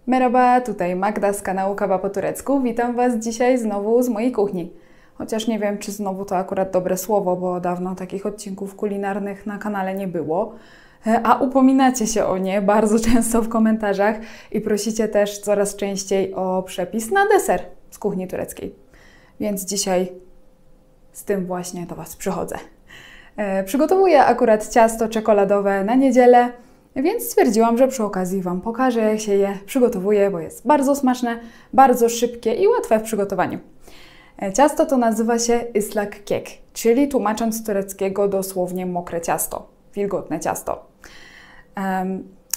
Merhaba, tutaj Magda z kanału Kawa po turecku. Witam Was dzisiaj znowu z mojej kuchni. Chociaż nie wiem, czy znowu to akurat dobre słowo, bo dawno takich odcinków kulinarnych na kanale nie było. A upominacie się o nie bardzo często w komentarzach i prosicie też coraz częściej o przepis na deser z kuchni tureckiej. Więc dzisiaj z tym właśnie do Was przychodzę. Przygotowuję akurat ciasto czekoladowe na niedzielę, więc stwierdziłam, że przy okazji Wam pokażę, jak się je przygotowuje, bo jest bardzo smaczne, bardzo szybkie i łatwe w przygotowaniu. Ciasto to nazywa się ıslak kek, czyli tłumacząc z tureckiego dosłownie mokre ciasto, wilgotne ciasto.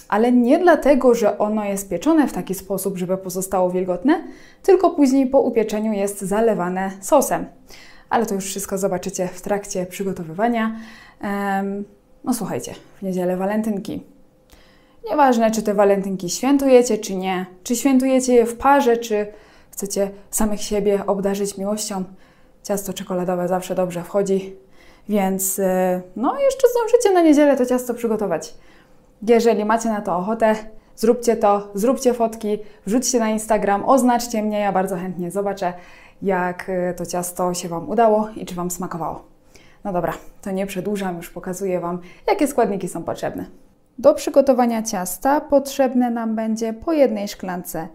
Ale nie dlatego, że ono jest pieczone w taki sposób, żeby pozostało wilgotne, tylko później po upieczeniu jest zalewane sosem. Ale to już wszystko zobaczycie w trakcie przygotowywania. No słuchajcie, w niedzielę walentynki. Nieważne, czy te walentynki świętujecie, czy nie, czy świętujecie je w parze, czy chcecie samych siebie obdarzyć miłością. Ciasto czekoladowe zawsze dobrze wchodzi, więc no jeszcze zdążycie na niedzielę to ciasto przygotować. Jeżeli macie na to ochotę, zróbcie to, zróbcie fotki, wrzućcie na Instagram, oznaczcie mnie, ja bardzo chętnie zobaczę, jak to ciasto się Wam udało i czy Wam smakowało. No dobra, to nie przedłużam, już pokazuję Wam, jakie składniki są potrzebne. Do przygotowania ciasta potrzebne nam będzie po jednej szklance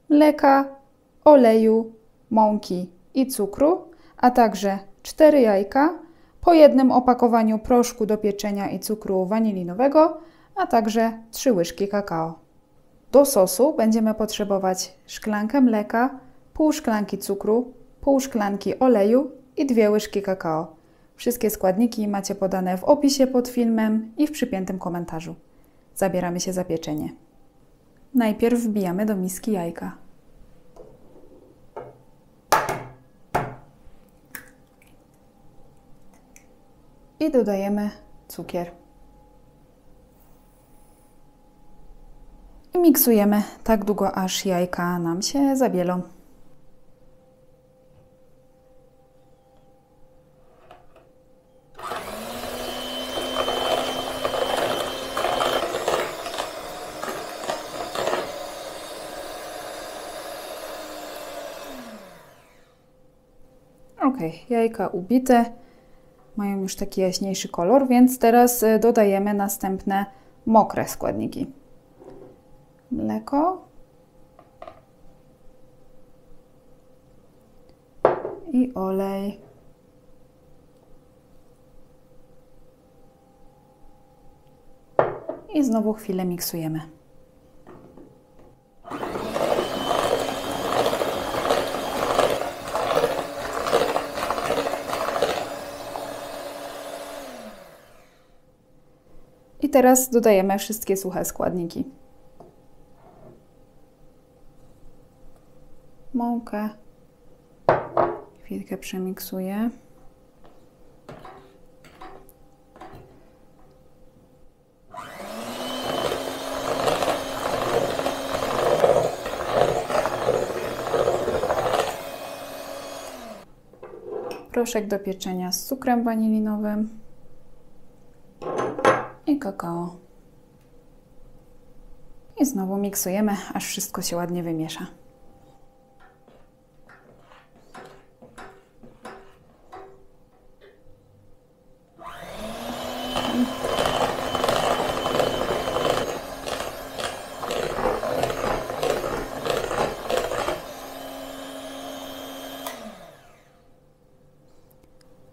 mleka, oleju, mąki i cukru, a także 4 jajka, po jednym opakowaniu proszku do pieczenia i cukru wanilinowego, a także 3 łyżki kakao. Do sosu będziemy potrzebować szklankę mleka, pół szklanki cukru, pół szklanki oleju i 2 łyżki kakao. Wszystkie składniki macie podane w opisie pod filmem i w przypiętym komentarzu. Zabieramy się za pieczenie. Najpierw wbijamy do miski jajka. I dodajemy cukier. I miksujemy tak długo, aż jajka nam się zabielą. Ok, jajka ubite, mają już taki jaśniejszy kolor, więc teraz dodajemy następne mokre składniki. Mleko i olej. I znowu chwilę miksujemy. I teraz dodajemy wszystkie suche składniki. Mąkę. Chwilkę przemiksuję. Proszek do pieczenia z cukrem wanilinowym i kakao. I znowu miksujemy, aż wszystko się ładnie wymiesza.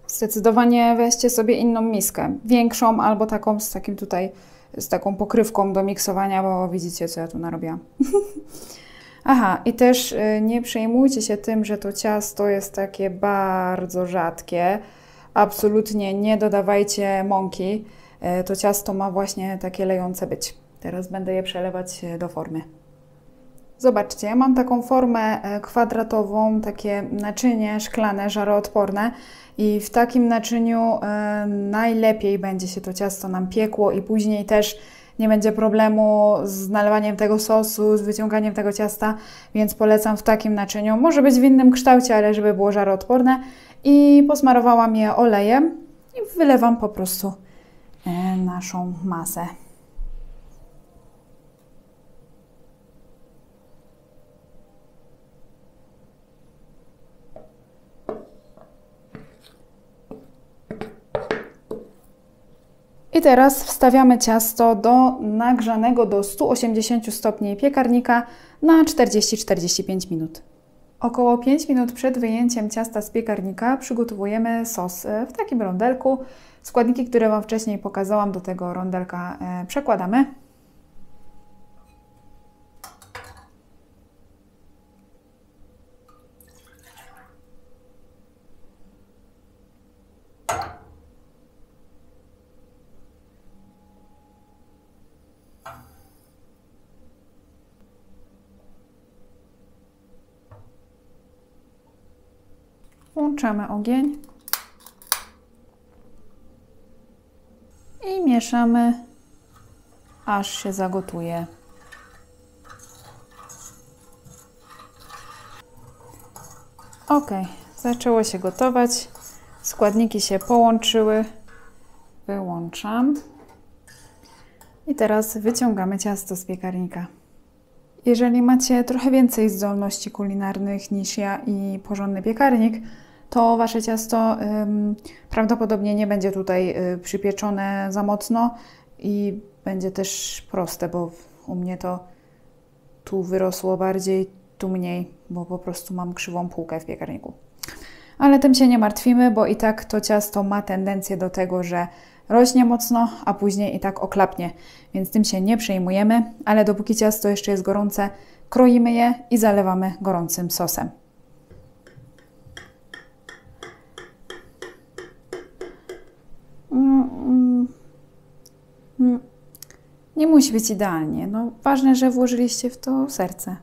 Zdecydowanie weźcie sobie inną miskę, większą albo taką z takim tutaj, z taką pokrywką do miksowania, bo widzicie, co ja tu narobiłam. Aha, i też nie przejmujcie się tym, że to ciasto jest takie bardzo rzadkie. Absolutnie nie dodawajcie mąki. To ciasto ma właśnie takie lejące być. Teraz będę je przelewać do formy. Zobaczcie, ja mam taką formę kwadratową, takie naczynie szklane, żaroodporne i w takim naczyniu najlepiej będzie się to ciasto nam piekło i później też nie będzie problemu z nalewaniem tego sosu, z wyciąganiem tego ciasta, więc polecam w takim naczyniu. Może być w innym kształcie, ale żeby było żaroodporne. I posmarowałam je olejem i wylewam po prostu naszą masę. I teraz wstawiamy ciasto do nagrzanego do 180 stopni piekarnika na 40-45 minut. Około 5 minut przed wyjęciem ciasta z piekarnika przygotowujemy sos w takim rondelku. Składniki, które Wam wcześniej pokazałam, do tego rondelka przekładamy. Włączamy ogień i mieszamy, aż się zagotuje. Ok, zaczęło się gotować. Składniki się połączyły. Wyłączam. I teraz wyciągamy ciasto z piekarnika. Jeżeli macie trochę więcej zdolności kulinarnych niż ja i porządny piekarnik, to Wasze ciasto prawdopodobnie nie będzie tutaj przypieczone za mocno i będzie też proste, bo u mnie to tu wyrosło bardziej, tu mniej, bo po prostu mam krzywą półkę w piekarniku. Ale tym się nie martwimy, bo i tak to ciasto ma tendencję do tego, że rośnie mocno, a później i tak oklapnie, więc tym się nie przejmujemy, ale dopóki ciasto jeszcze jest gorące, kroimy je i zalewamy gorącym sosem. Nie musi być idealnie, no ważne, że włożyliście w to serce.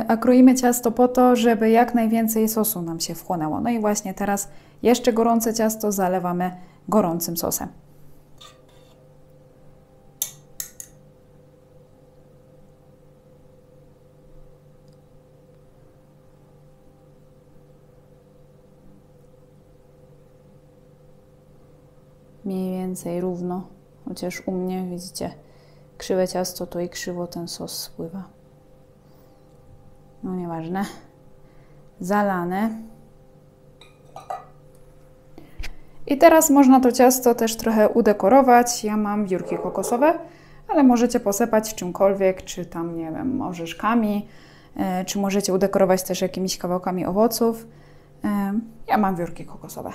A kroimy ciasto po to, żeby jak najwięcej sosu nam się wchłonęło. No i właśnie teraz jeszcze gorące ciasto zalewamy gorącym sosem. Mniej więcej równo, chociaż u mnie, widzicie, krzywe ciasto to i krzywo ten sos spływa. No nieważne. Zalane. I teraz można to ciasto też trochę udekorować. Ja mam wiórki kokosowe, ale możecie posypać czymkolwiek, czy tam, nie wiem, orzeszkami, czy możecie udekorować też jakimiś kawałkami owoców. Ja mam wiórki kokosowe.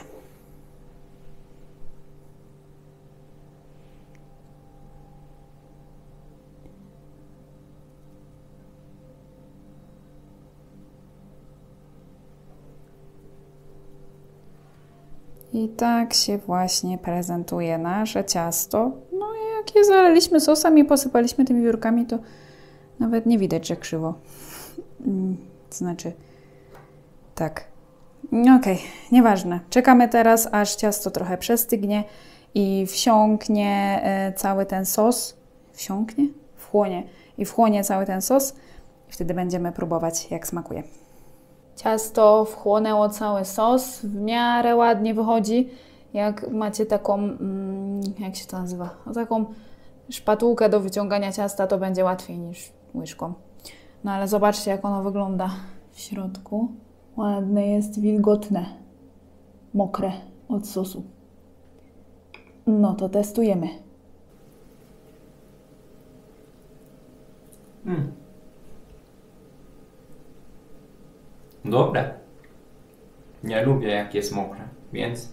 I tak się właśnie prezentuje nasze ciasto. No i jak je zalaliśmy sosem i posypaliśmy tymi wiórkami, to nawet nie widać, że krzywo. To znaczy, tak. Okej, nieważne. Czekamy teraz, aż ciasto trochę przestygnie i wsiąknie cały ten sos. Wsiąknie? Wchłonie. I wchłonie cały ten sos. I wtedy będziemy próbować, jak smakuje. Ciasto wchłonęło cały sos, w miarę ładnie wychodzi. Jak macie taką, jak się to nazywa, taką szpatułkę do wyciągania ciasta, to będzie łatwiej niż łyżką. No ale zobaczcie, jak ono wygląda w środku. Ładne jest, wilgotne, mokre od sosu. No to testujemy. Dobre. Nie lubię, jak jest mokre, więc...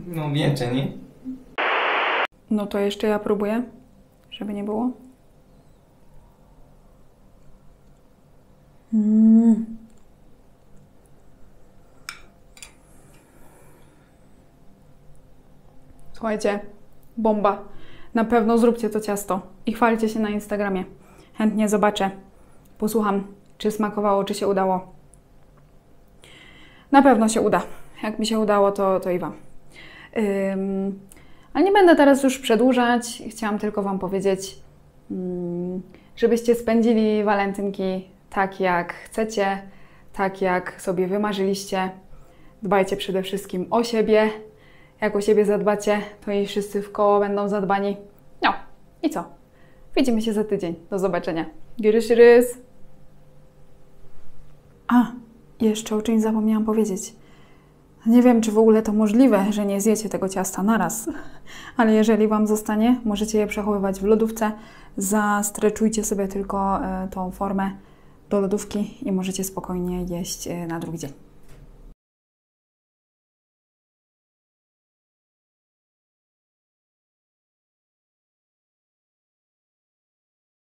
No wiecie, nie? No to jeszcze ja próbuję, żeby nie było. Słuchajcie, bomba. Na pewno zróbcie to ciasto i chwalcie się na Instagramie. Chętnie zobaczę, posłucham, czy smakowało, czy się udało. Na pewno się uda. Jak mi się udało, to i Wam. Ale nie będę teraz już przedłużać. Chciałam tylko Wam powiedzieć, żebyście spędzili walentynki tak, jak chcecie, tak, jak sobie wymarzyliście. Dbajcie przede wszystkim o siebie. Jak o siebie zadbacie, to i wszyscy w koło będą zadbani. No i co? Widzimy się za tydzień. Do zobaczenia. Görüşürüz. A, jeszcze o czymś zapomniałam powiedzieć. Nie wiem, czy w ogóle to możliwe, że nie zjecie tego ciasta naraz, ale jeżeli Wam zostanie, możecie je przechowywać w lodówce. Zastreczujcie sobie tylko tą formę do lodówki i możecie spokojnie jeść na drugi dzień.